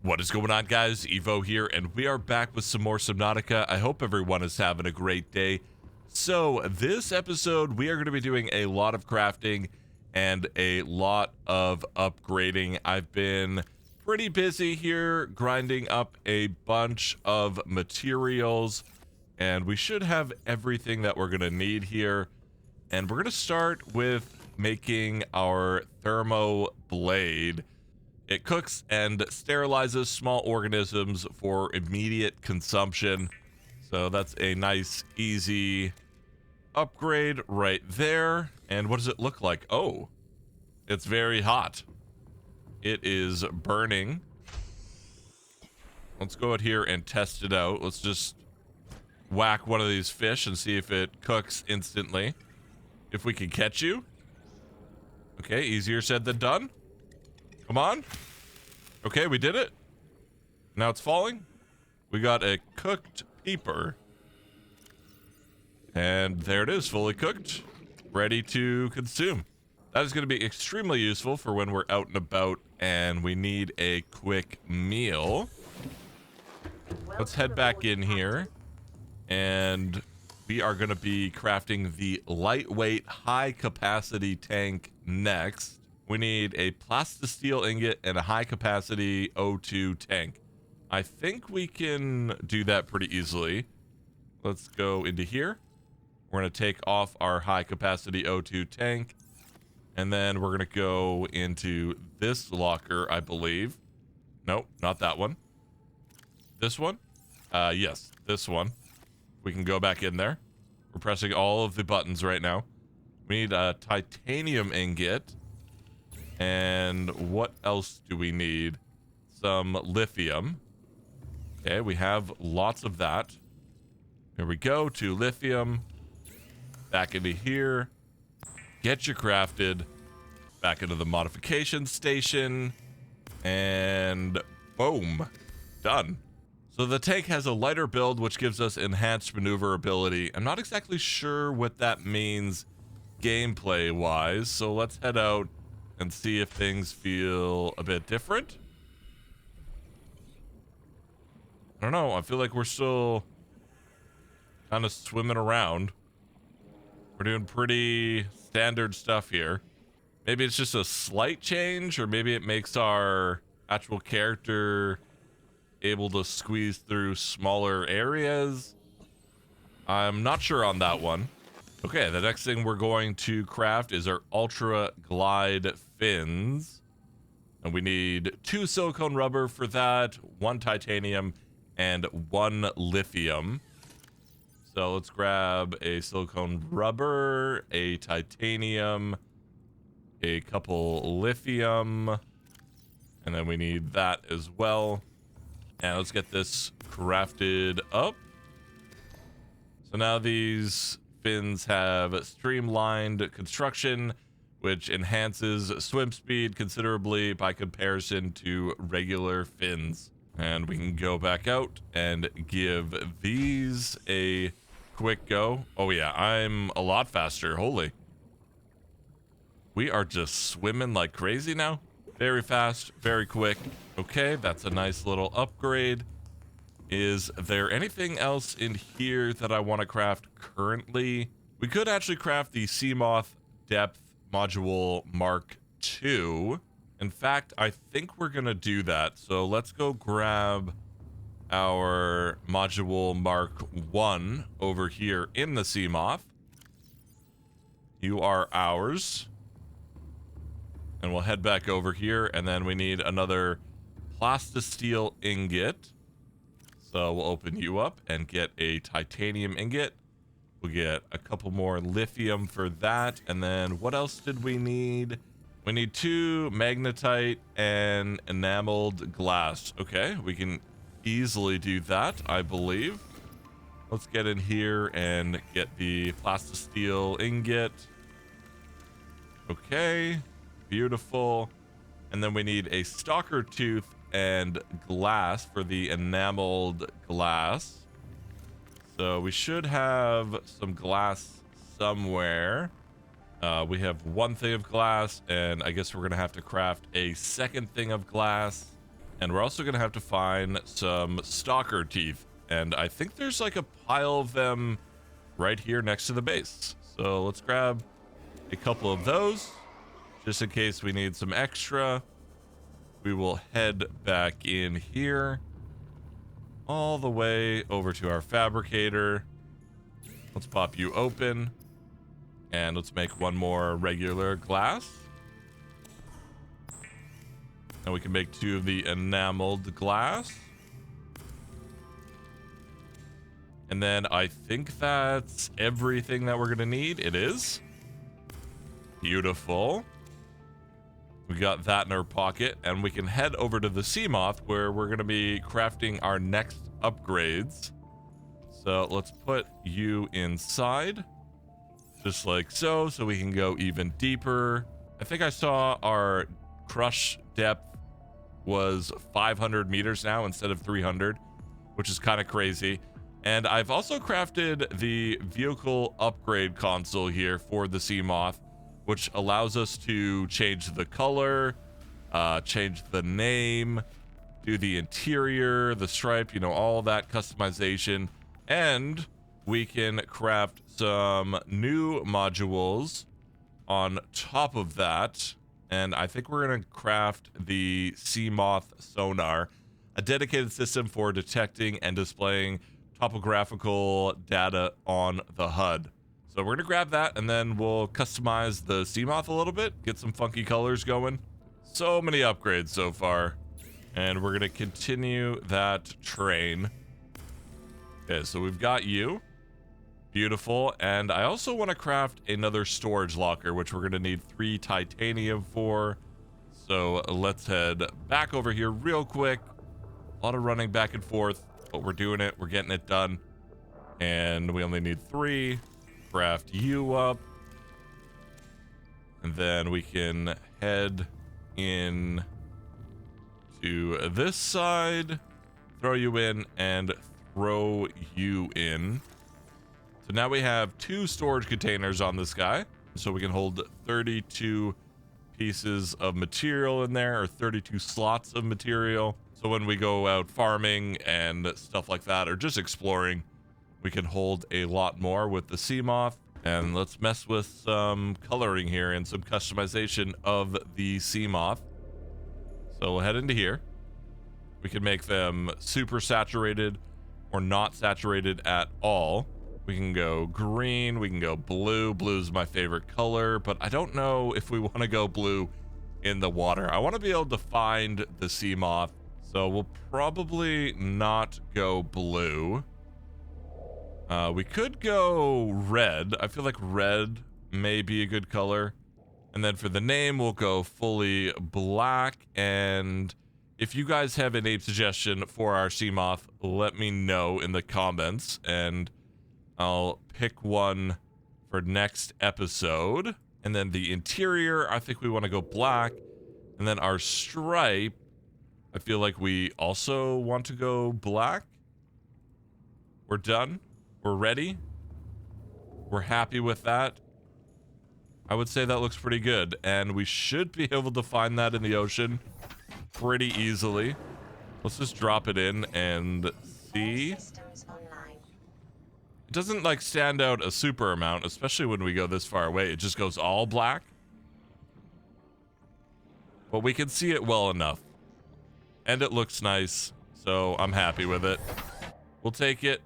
What is going on, guys? Evo here, and we are back with some more Subnautica. I hope everyone is having a great day. So this episode, we are going to be doing a lot of crafting and a lot of upgrading. I've been pretty busy here grinding up a bunch of materials, and we should have everything that we're going to need here. And we're going to start with making our thermo blade. It cooks and sterilizes small organisms for immediate consumption. So that's a nice, easy upgrade right there. And what does it look like? Oh, it's very hot. It is burning. Let's go out here and test it out. Let's just whack one of these fish and see if it cooks instantly. If we can catch you. Okay, easier said than done. Come on. Okay, we did it. Now it's falling. We got a cooked peeper. And there it is, fully cooked, ready to consume. That is going to be extremely useful for when we're out and about and we need a quick meal. Let's head back in here. And we are going to be crafting the lightweight high capacity tank next. We need a plastisteel ingot and a high-capacity O2 tank. I think we can do that pretty easily. Let's go into here. We're going to take off our high-capacity O2 tank. And then we're going to go into this locker, I believe. Nope, not that one. This one? Yes, this one. We can go back in there. We're pressing all of the buttons right now. We need a titanium ingot. And what else do we need? Some lithium. Okay, we have lots of that. Here we go to lithium. Back into here. Get you crafted. Back into the modification station. And boom. Done. So the tank has a lighter build, which gives us enhanced maneuverability. I'm not exactly sure what that means gameplay-wise. So let's head out and see if things feel a bit different. I don't know. I feel like we're still kind of swimming around. We're doing pretty standard stuff here. Maybe it's just a slight change, or maybe it makes our actual character able to squeeze through smaller areas. I'm not sure on that one. Okay, the next thing we're going to craft is our Ultra Glide fins. And we need 2 silicone rubber for that, 1 titanium, and 1 lithium. So let's grab a silicone rubber, a titanium, a couple lithium, and then we need that as well. And let's get this crafted up. So now these fins have streamlined construction, which enhances swim speed considerably by comparison to regular fins. And we can go back out and give these a quick go. Oh yeah, I'm a lot faster. Holy. We are just swimming like crazy now. Very fast, very quick. Okay, that's a nice little upgrade. Is there anything else in here that I want to craft currently? We could actually craft the Moth Depth Module Mark II. In fact, I think we're going to do that. So let's go grab our Module Mark I over here in the Moth. You are ours. And we'll head back over here. And then we need another plastisteel ingot. So we'll open you up and get a titanium ingot. We'll get a couple more lithium for that. And then what else did we need? We need 2 magnetite and enameled glass. Okay, we can easily do that, I believe. Let's get in here and get the plastisteel ingot. Okay, beautiful. And then we need a stalker tooth and glass for the enameled glass. So we should have some glass somewhere. We have 1 thing of glass, and I guess we're gonna have to craft a 2nd thing of glass. And we're also gonna have to find some stalker teeth. And I think there's like a pile of them right here next to the base. So let's grab a couple of those just in case we need some extra. We will head back in here all the way over to our fabricator. Let's pop you open and let's make one more regular glass. And we can make 2 of the enameled glass. And then I think that's everything that we're gonna need. It is. Beautiful. We got that in our pocket, and we can head over to the Moth where we're gonna be crafting our next upgrades. So let's put you inside, just like so we can go even deeper. I think I saw our crush depth was 500 meters now instead of 300, which is kind of crazy. And I've also crafted the vehicle upgrade console here for the Moth, which allows us to change the color, change the name, do the interior, the stripe, you know, all that customization. And we can craft some new modules on top of that. And I think we're going to craft the Moth sonar, a dedicated system for detecting and displaying topographical data on the HUD. So we're going to grab that and then we'll customize the Moth a little bit, get some funky colors going. So many upgrades so far. And we're going to continue that train. Okay, so we've got you. Beautiful. And I also want to craft another storage locker, which we're going to need 3 titanium for. So let's head back over here real quick. A lot of running back and forth, but we're doing it. We're getting it done. And we only need 3. Craft you up. And then we can head in to this side, throw you in, and throw you in. So now we have 2 storage containers on this guy. So we can hold 32 pieces of material in there, or 32 slots of material. So when we go out farming and stuff like that, or just exploring, we can hold a lot more with the Moth. And let's mess with some coloring here and some customization of the Moth. So we'll head into here. We can make them super saturated or not saturated at all. We can go green, we can go blue. Blue is my favorite color, but I don't know if we want to go blue in the water. I want to be able to find the Moth, so we'll probably not go blue. We could go red. I feel like red may be a good color. And then for the name, we'll go fully black. And if you guys have a name suggestion for our Moth, let me know in the comments, and I'll pick one for next episode. And then the interior, I think we want to go black. And then our stripe, I feel like we also want to go black. We're done. We're ready. We're happy with that. I would say that looks pretty good. And we should be able to find that in the ocean pretty easily. Let's just drop it in and see. It doesn't like stand out a super amount, especially when we go this far away. It just goes all black. But we can see it well enough. And it looks nice, so I'm happy with it. We'll take it.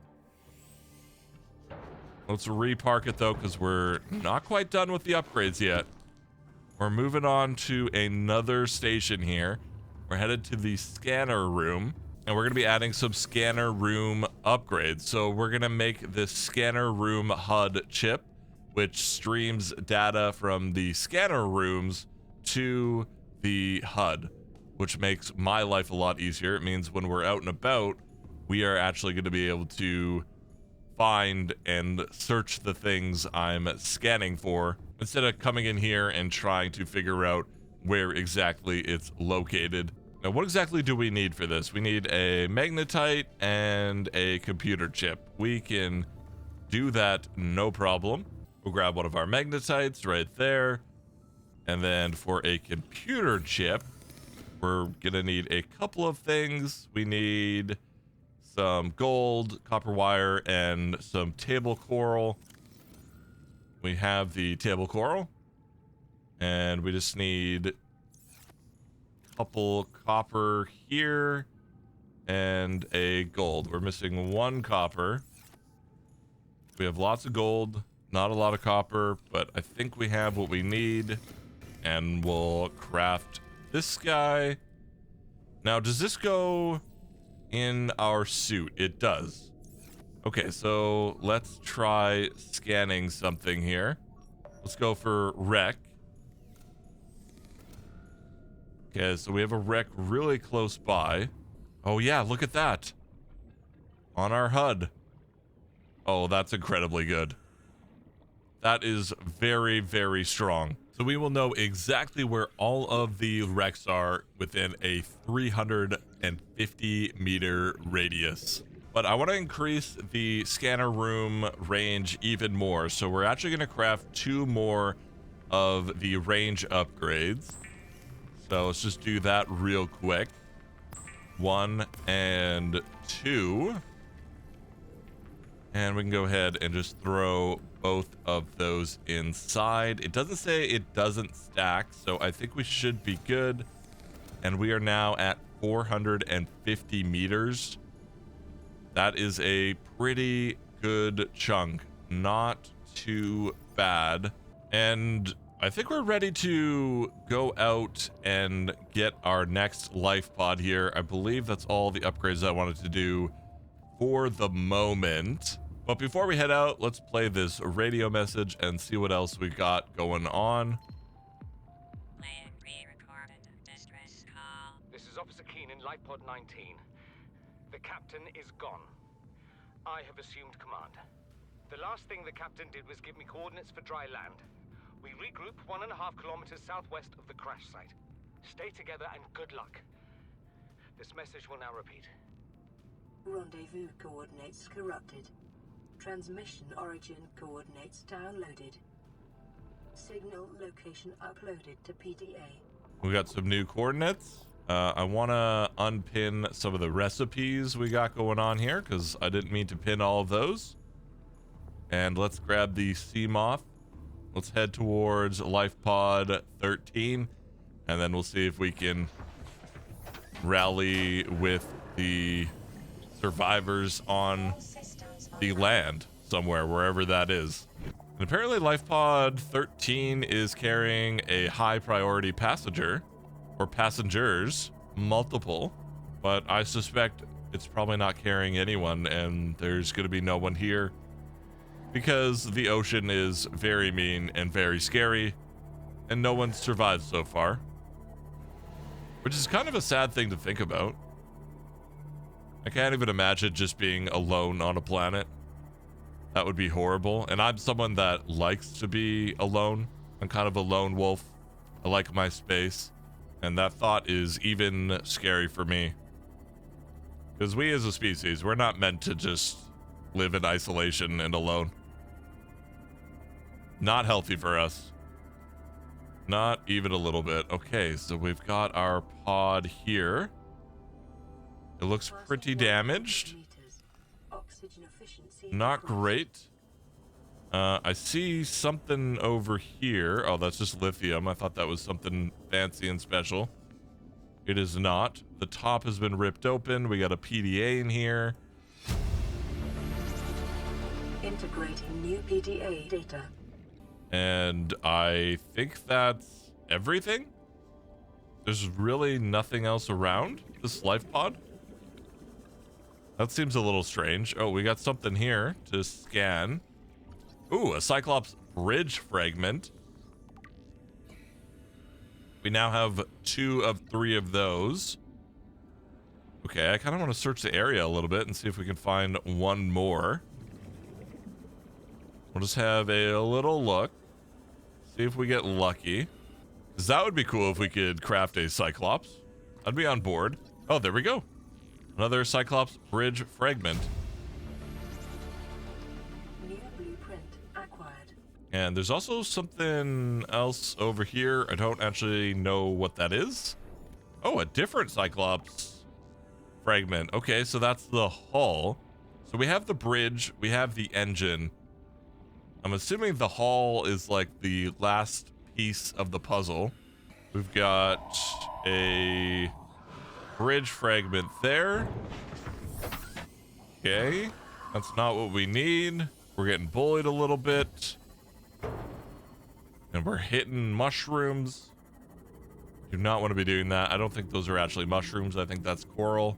Let's repark it though, because we're not quite done with the upgrades yet. We're moving on to another station here. We're headed to the scanner room, and we're going to be adding some scanner room upgrades. So we're going to make this scanner room HUD chip, which streams data from the scanner rooms to the HUD, which makes my life a lot easier. It means when we're out and about, we are actually going to be able to find and search the things I'm scanning for, instead of coming in here and trying to figure out where exactly it's located. Now, what exactly do we need for this? We need a magnetite and a computer chip. We can do that, no problem. We'll grab one of our magnetites right there. And then for a computer chip, we're gonna need a couple of things. We need some gold, copper wire, and some table coral. We have the table coral, and we just need a couple copper here and a gold. We're missing one copper. We have lots of gold, not a lot of copper, but I think we have what we need, and we'll craft this guy. Now, does this go in our suit? It does. Okay, so let's try scanning something here. Let's go for wreck. Okay, so we have a wreck really close by. Oh yeah, look at that. On our HUD. Oh, that's incredibly good. That is very, very strong. So we will know exactly where all of the wrecks are within a 350 meter radius. But I want to increase the scanner room range even more. So we're actually going to craft 2 more of the range upgrades. So let's just do that real quick. 1 and 2. And we can go ahead and just throw both of those inside. It doesn't say it doesn't stack, so I think we should be good. And we are now at 450 meters. That is a pretty good chunk. Not too bad. And I think we're ready to go out and get our next life pod here. I believe that's all the upgrades I wanted to do for the moment. But before we head out, let's play this radio message and see what else we got going on. Playing pre-recorded distress call. This is Officer Keen in Lightpod 19. The captain is gone. I have assumed command. The last thing the captain did was give me coordinates for dry land. We regroup 1.5 kilometers southwest of the crash site. Stay together and good luck. This message will now repeat. Rendezvous coordinates corrupted. Transmission origin coordinates downloaded. Signal location uploaded to PDA. We got some new coordinates. I want to unpin some of the recipes we got going on here because I didn't mean to pin all of those. And let's grab the sea moth. Let's head towards life pod 13, and then we'll see if we can rally with the survivors on the land somewhere, wherever that is. And apparently life pod 13 is carrying a high priority passenger, or passengers, multiple, but I suspect it's probably not carrying anyone, and there's going to be no one here because the ocean is very mean and very scary, and no one's survived so far, which is kind of a sad thing to think about. I can't even imagine just being alone on a planet. That would be horrible. And I'm someone that likes to be alone. I'm kind of a lone wolf. I like my space. And that thought is even scary for me. Because we as a species, we're not meant to just live in isolation and alone. Not healthy for us. Not even a little bit. Okay, so we've got our pod here. It looks pretty damaged. Not great. I see something over here. Oh, that's just lithium. I thought that was something fancy and special. It is not. The top has been ripped open. We got a PDA in here. Integrating new PDA data. And I think that's everything. There's really nothing else around this life pod. That seems a little strange. Oh, we got something here to scan. Ooh, a Cyclops bridge fragment. We now have 2 of 3 of those. Okay, I kind of want to search the area a little bit and see if we can find one more. We'll just have a little look. See if we get lucky. Because that would be cool if we could craft a Cyclops. I'd be on board. Oh, there we go. Another Cyclops bridge fragment. New blueprint acquired. And there's also something else over here. I don't actually know what that is. Oh, a different Cyclops fragment. Okay, so that's the hull. So we have the bridge, we have the engine. I'm assuming the hull is like the last piece of the puzzle. We've got a bridge fragment there. Okay, that's not what we need. We're getting bullied a little bit. And we're hitting mushrooms. Do not want to be doing that. I don't think those are actually mushrooms. I think that's coral.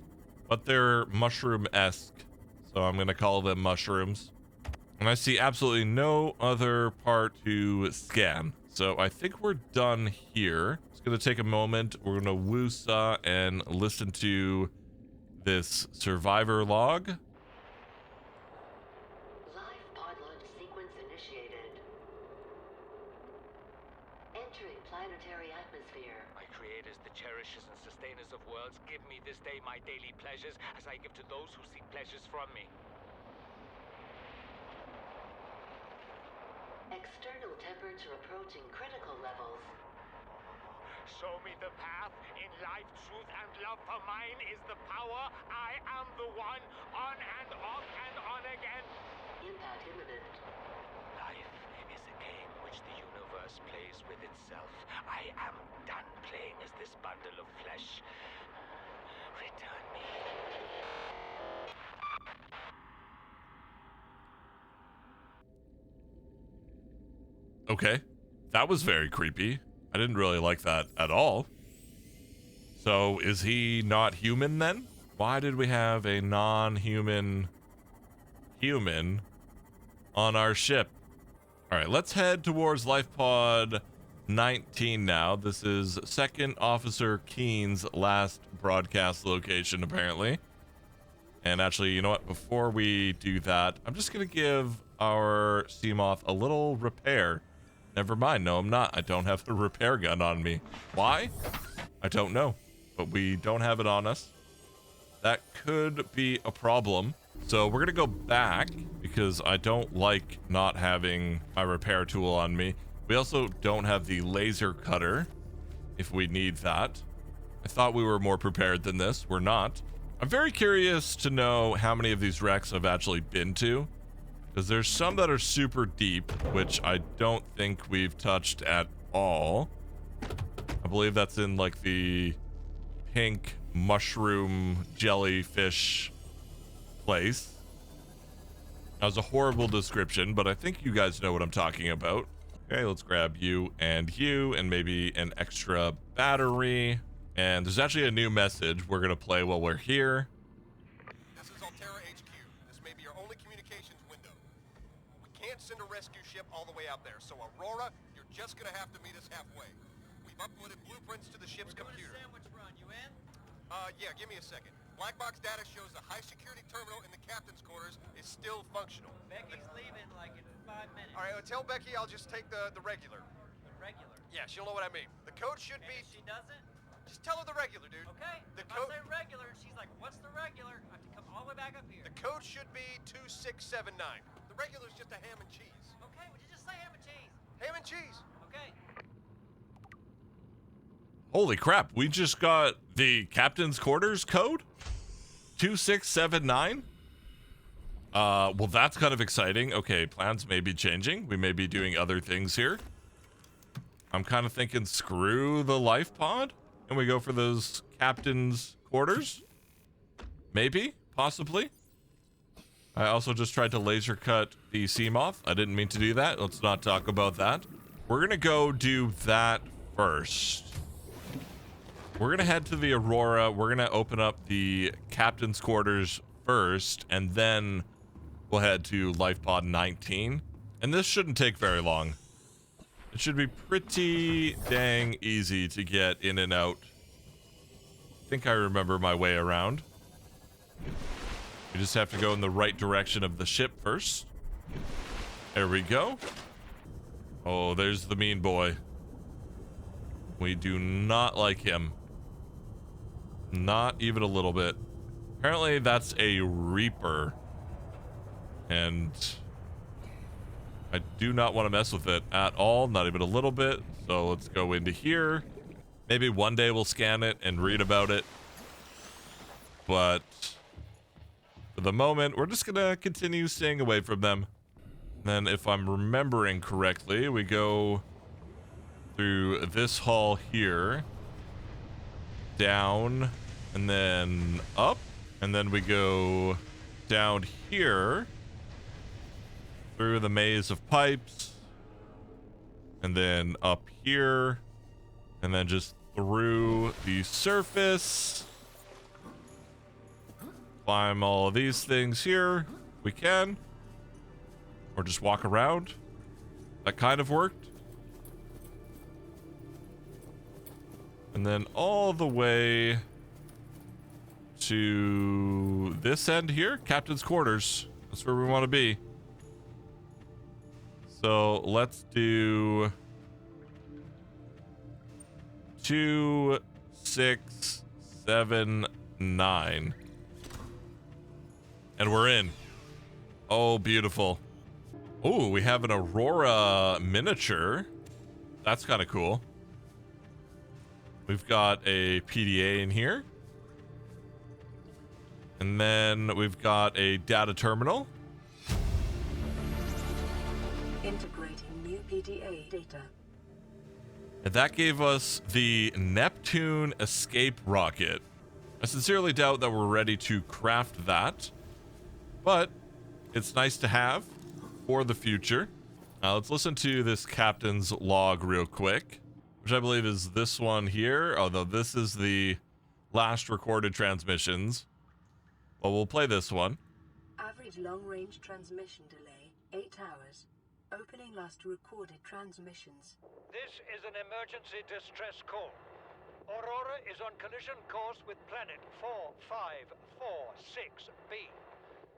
But they're mushroom-esque. So I'm going to call them mushrooms. And I see absolutely no other part to scan. So I think we're done here. It's going to take a moment. We're going to woosah and listen to this survivor log. Live pod launch sequence initiated. Entering planetary atmosphere. My creators, the cherishers and sustainers of worlds, give me this day my daily pleasures as I give to those who seek pleasures from me. External temperature approaching critical levels. Show me the path. In life, truth, and love for mine is the power. I am the one. On and off and on again. Impact imminent. Life is a game which the universe plays with itself. I am done playing as this bundle of flesh. Return me. Okay, that was very creepy. I didn't really like that at all. So is he not human then? Why did we have a non-human human on our ship? All right, let's head towards Life Pod 19 now. This is Second Officer Keen's last broadcast location, apparently. And actually, you know what? Before we do that, I'm just going to give our Seamoth a little repair. Never mind. No, I'm not. I don't have the repair gun on me. Why? I don't know. But we don't have it on us. That could be a problem. So we're going to go back because I don't like not having my repair tool on me. We also don't have the laser cutter if we need that. I thought we were more prepared than this. We're not. I'm very curious to know how many of these wrecks I've actually been to. Because there's some that are super deep, which I don't think we've touched at all. I believe that's in like the pink mushroom jellyfish place. That was a horrible description, but I think you guys know what I'm talking about. Okay, let's grab you and maybe an extra battery. And there's actually a new message we're going to play while we're here. This is Altera HQ. This may be your only communications window. We can't send a rescue ship all the way out there, so Aurora, you're just gonna have to meet us halfway. We've uploaded blueprints to the ship's computer. Sandwich run, you in? Yeah, give me a second. Black box data shows the high security terminal in the captain's quarters is still functional. Becky's leaving like in 5 minutes. All right, tell Becky I'll just take the regular. The regular. Yeah, she'll know what I mean. The code should And be... if she doesn't, Just tell her the regular, dude. okay. The If I code... say regular, and she's like, what's the regular? I have to come all the way back up here. The code should be 2679. The regular's just a ham and cheese. Okay, would you just say ham and cheese? Ham and cheese. Okay. Holy crap, we just got the captain's quarters code? 2679? Well, that's kind of exciting. Okay, plans may be changing. We may be doing other things here. I'm kind of thinking screw the life pod. And we go for those captain's quarters? Maybe, possibly. I also just tried to laser cut the Seamoth. I didn't mean to do that. Let's not talk about that. We're going to go do that first. We're going to head to the Aurora. We're going to open up the captain's quarters first, and then we'll head to Life Pod 19. And this shouldn't take very long. It should be pretty dang easy to get in and out. I think I remember my way around. We just have to go in the right direction of the ship first. There we go. Oh, there's the mean boy. We do not like him. Not even a little bit. Apparently that's a Reaper. And I do not want to mess with it at all. Not even a little bit. So let's go into here. Maybe one day we'll scan it and read about it. But for the moment, we're just gonna continue staying away from them. Then, if I'm remembering correctly, we go through this hall here, down, and then up, and then we go down here through the maze of pipes, and then up here, and then just through the surface. Climb all of these things here. We can. Or just walk around. That kind of worked. And then all the way to this end here. Captain's quarters. That's where we want to be. So let's do 2, 6, 7, 9. And we're in. Oh, beautiful. Oh, we have an Aurora miniature. That's kind of cool. We've got a PDA in here. And then we've got a data terminal. Integrating new PDA data. And that gave us the Neptune escape rocket. I sincerely doubt that we're ready to craft that, but it's nice to have for the future. Now let's listen to this captain's log real quick, which I believe is this one here, although this is the last recorded transmissions. Well, we'll play this one. Average long-range transmission delay, 8 hours. Opening last recorded transmissions. This is an emergency distress call. Aurora is on collision course with planet 4546b.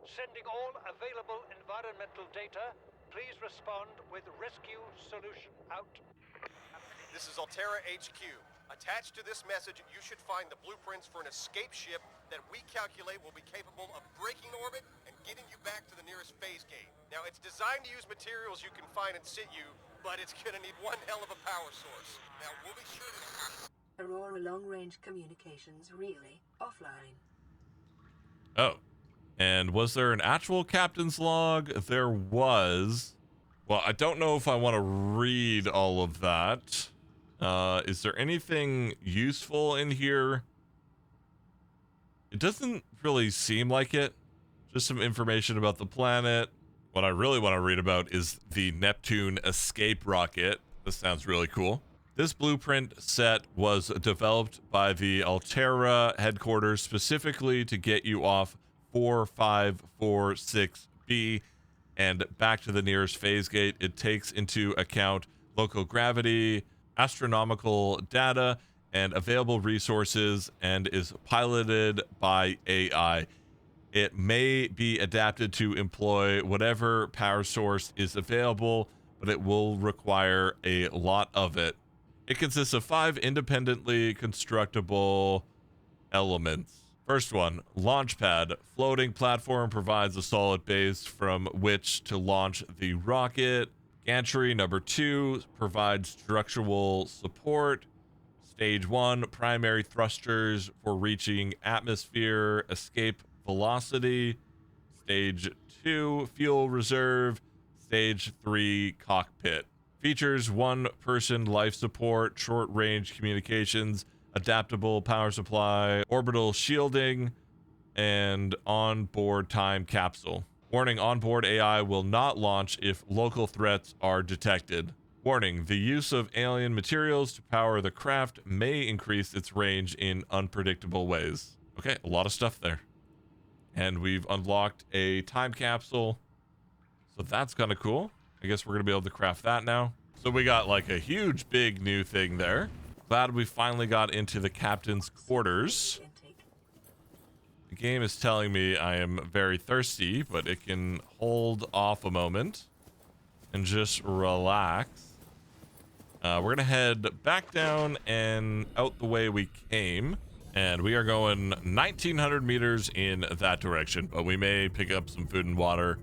Sending all available environmental data. Please respond with rescue solution out. This is Altera HQ. Attached to this message, you should find the blueprints for an escape ship that we calculate will be capable of breaking orbit and getting you back to the nearest phase gate. Now, it's designed to use materials you can find in situ, but it's gonna need one hell of a power source. Now, we'll be sure to... Aurora long-range communications relay offline. Oh. And was there an actual captain's log? There was. Well, I don't know if I want to read all of that. Is there anything useful in here? It doesn't really seem like it. Just some information about the planet. What I really want to read about is the Neptune escape rocket. This sounds really cool. This blueprint set was developed by the Altera headquarters specifically to get you off 4546b and back to the nearest phase gate. It takes into account local gravity, astronomical data, and available resources, and is piloted by AI. It may be adapted to employ whatever power source is available, but it will require a lot of it. It consists of 5 independently constructible elements. First one, launch pad. Floating platform provides a solid base from which to launch the rocket. Gantry number 2 provides structural support. Stage 1, primary thrusters for reaching atmosphere escape velocity. Stage 2, fuel reserve. Stage 3, cockpit. Features 1-person life support, short-range communications, adaptable power supply, orbital shielding, and onboard time capsule. Warning, onboard AI will not launch if local threats are detected. Warning, the use of alien materials to power the craft may increase its range in unpredictable ways. Okay, a lot of stuff there. And we've unlocked a time capsule, so that's kind of cool. I guess we're gonna be able to craft that now. So we got like a huge big new thing there. Glad we finally got into the captain's quarters. The game is telling me I am very thirsty, but it can hold off a moment and just relax. We're gonna head back down and out the way we came, and we are going 1,900 meters in that direction, but we may pick up some food and water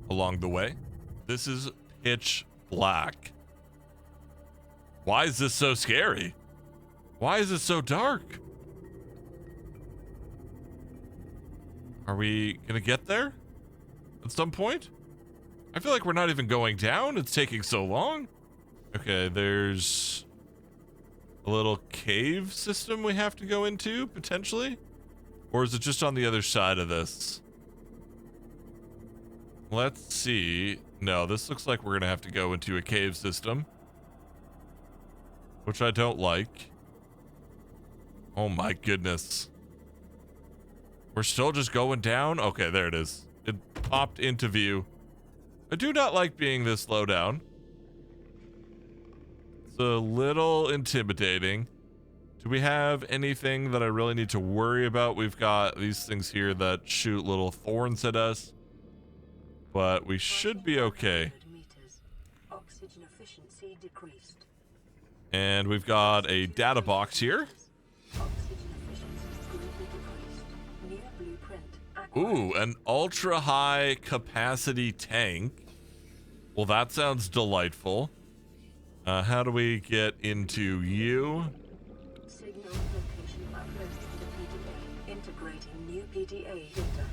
along the way. This is pitch black. Why is this so scary? Why is it so dark? Are we gonna get there at some point? I feel like we're not even going down. It's taking so long. Okay, there's a little cave system we have to go into, potentially. Or is it just on the other side of this? Let's see. No, this looks like we're gonna have to go into a cave system, which I don't like. Oh my goodness. We're still just going down? Okay, there it is. It popped into view. I do not like being this low down. It's a little intimidating. Do we have anything that I really need to worry about? We've got these things here that shoot little thorns at us, but we should be okay. Oxygen efficiency decreased. And we've got a data box here. Oxygen efficiency greatly decreased. New blueprint acquired. Ooh, an ultra high capacity tank. Well, that sounds delightful. How do we get into you? Signal location uploaded to PDA. Integrating new PDA data.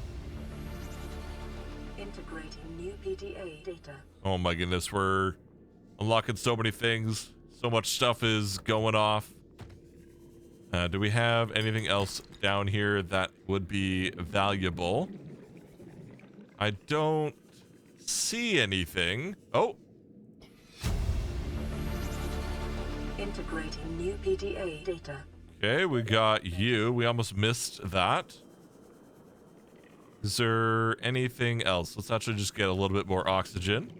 Integrating new PDA data. Oh my goodness, we're unlocking so many things. So much stuff is going off. Do we have anything else down here that would be valuable? I don't see anything. Oh. Integrating new PDA data. Okay, we got you. We almost missed that. Is there anything else? Let's actually just get a little bit more oxygen.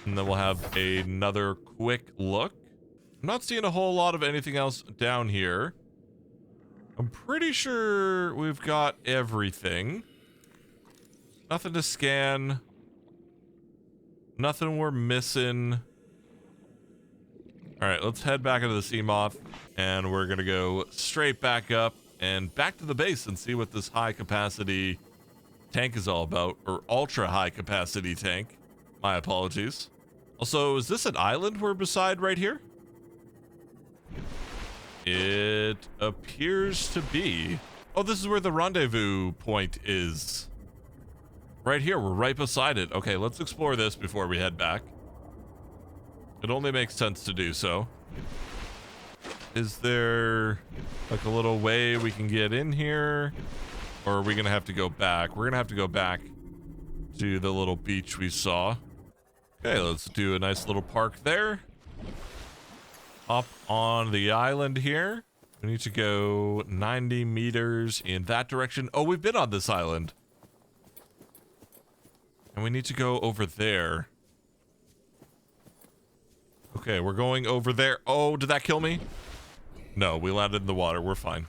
And then we'll have another quick look. I'm not seeing a whole lot of anything else down here. I'm pretty sure we've got everything. Nothing to scan. Nothing we're missing. All right, let's head back into the sea moth, and we're gonna go straight back up and back to the base and see what this high capacity tank is all about, or ultra high capacity tank. My apologies. Also, is this an island we're beside right here? It appears to be. Oh, this is where the rendezvous point is. Right here, we're right beside it. Okay, let's explore this before we head back. It only makes sense to do so. Is there like a little way we can get in here? Or are we gonna have to go back? We're gonna have to go back to the little beach we saw. Okay, let's do a nice little park there. Up on the island here. We need to go 90 meters in that direction. Oh, we've been on this island. And we need to go over there. Okay, we're going over there. Oh, did that kill me? No, we landed in the water. We're fine.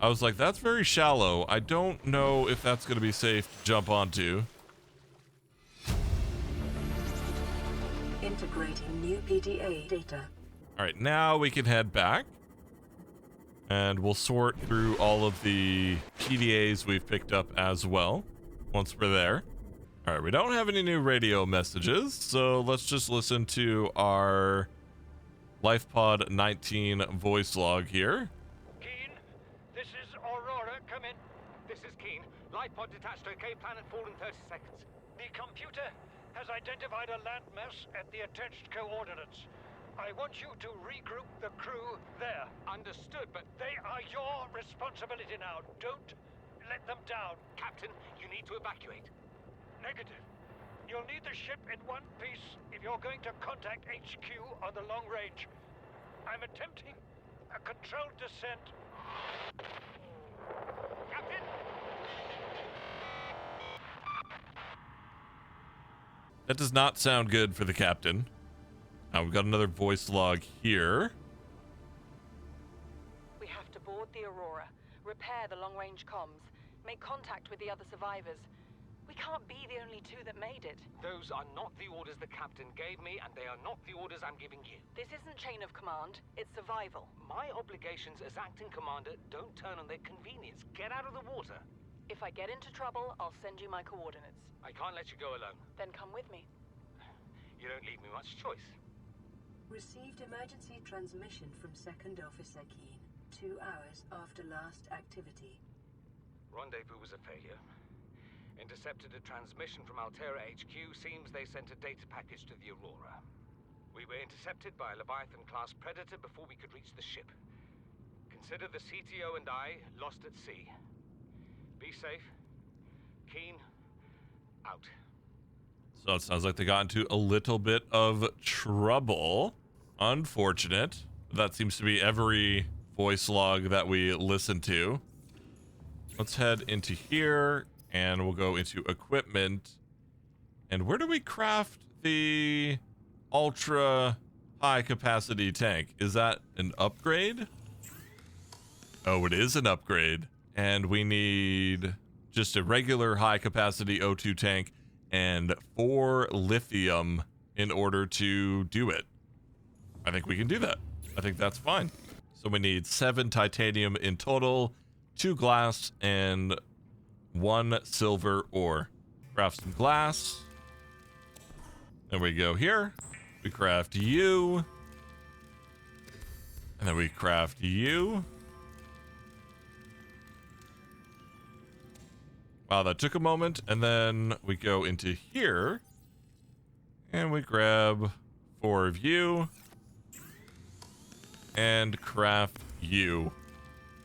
I was like, that's very shallow. I don't know if that's going to be safe to jump onto. Integrating new PDA data. All right, now we can head back. And we'll sort through all of the PDAs we've picked up as well once we're there. All right, we don't have any new radio messages, so let's just listen to our LifePod 19 voice log here. Keen, this is Aurora. Come in. This is Keen. Light pod detached to a cave planet fall in 30 seconds. The computer has identified a landmass at the attached coordinates. I want you to regroup the crew there. Understood, but They are your responsibility now. Don't let them down. Captain, you need to evacuate. Negative. You'll need the ship in one piece if you're going to contact HQ on the long range. I'm attempting a controlled descent. Captain! That does not sound good for the captain. Now we've got another voice log here. We have to board the Aurora, repair the long-range comms, make contact with the other survivors. We can't be the only two that made it. Those are not the orders the captain gave me, and they are not the orders I'm giving you. This isn't chain of command, it's survival. My obligations as acting commander don't turn on their convenience. Get out of the water. If I get into trouble, I'll send you my coordinates. I can't let you go alone. Then come with me. You don't leave me much choice. Received emergency transmission from Second Officer Keen, 2 hours after last activity. Rendezvous was a failure. Intercepted a transmission from Altera HQ. Seems they sent a data package to the Aurora. We were intercepted by a Leviathan-class predator before we could reach the ship. Consider the CTO and I lost at sea. Be safe. Keen, out. So it sounds like they got into a little bit of trouble. Unfortunate. That seems to be every voice log that we listen to. Let's head into here, and we'll go into equipment. And where do we craft the ultra high capacity tank? Is that an upgrade? Oh, it is an upgrade. And we need just a regular high capacity O2 tank and 4 lithium in order to do it. I think we can do that. I think that's fine. So we need 7 titanium in total, 2 glass, and 1 silver ore. Craft some glass. Then we go here. We craft you. And then we craft you. Wow, that took a moment. And then we go into here. And we grab 4 of you. And craft you.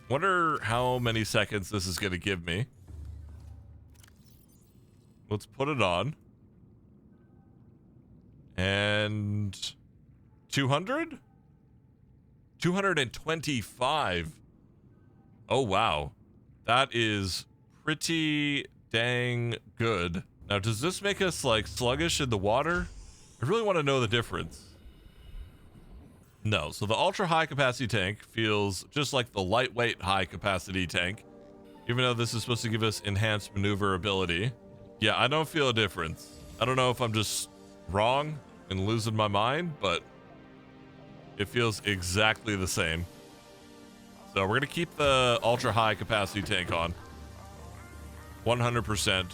Wonder how many seconds this is going to give me. Let's put it on. And 200? 225. Oh, wow. That is pretty dang good. Now, does this make us like sluggish in the water? I really want to know the difference. No, so the ultra high capacity tank feels just like the lightweight high capacity tank, even though this is supposed to give us enhanced maneuverability. Yeah, I don't feel a difference. I don't know if I'm just wrong and losing my mind, but it feels exactly the same. So we're gonna keep the ultra high capacity tank on 100%. I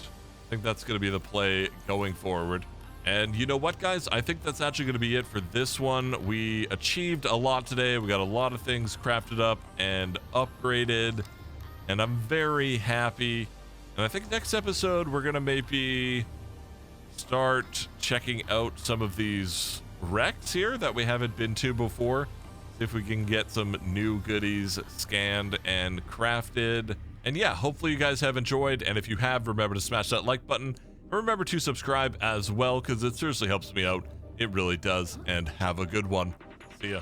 think that's gonna be the play going forward. And you know what, guys? I think that's actually going to be it for this one. We achieved a lot today. We got a lot of things crafted up and upgraded, and I'm very happy. And I think next episode, we're going to maybe start checking out some of these wrecks here that we haven't been to before. See if we can get some new goodies scanned and crafted. And yeah, hopefully you guys have enjoyed. And if you have, remember to smash that like button. Remember to subscribe as well, because it seriously helps me out. It really does. And have a good one. See ya.